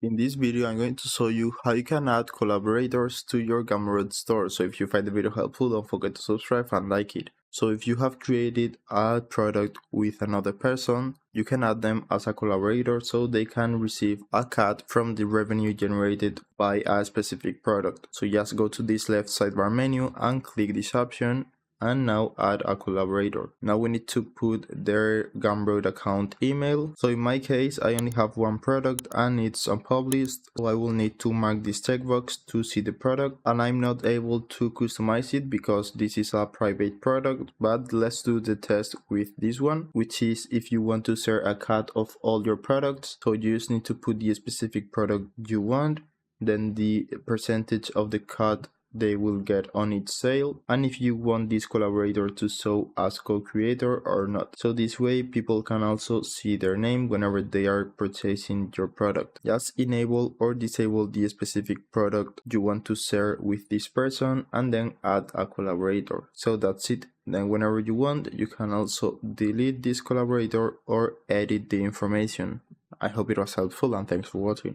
In this video, I'm going to show you how you can add collaborators to your Gumroad store. So if you find the video helpful, don't forget to subscribe and like it. So if you have created a product with another person, you can add them as a collaborator so they can receive a cut from the revenue generated by a specific product. So just go to this left sidebar menu and click this option. And now add a collaborator. Now we need to put their Gumroad account email. So in my case, I only have one product and it's unpublished. So I will need to mark this checkbox to see the product, and I'm not able to customize it because this is a private product. But let's do the test with this one, which is if you want to share a cut of all your products. So you just need to put the specific product you want, then the percentage of the cut they will get on each sale, and if you want this collaborator to show as co-creator or not. So this way people can also see their name whenever they are purchasing your product. Just enable or disable the specific product you want to share with this person and then add a collaborator. So that's it. Then whenever you want, you can also delete this collaborator or edit the information. I hope it was helpful and thanks for watching.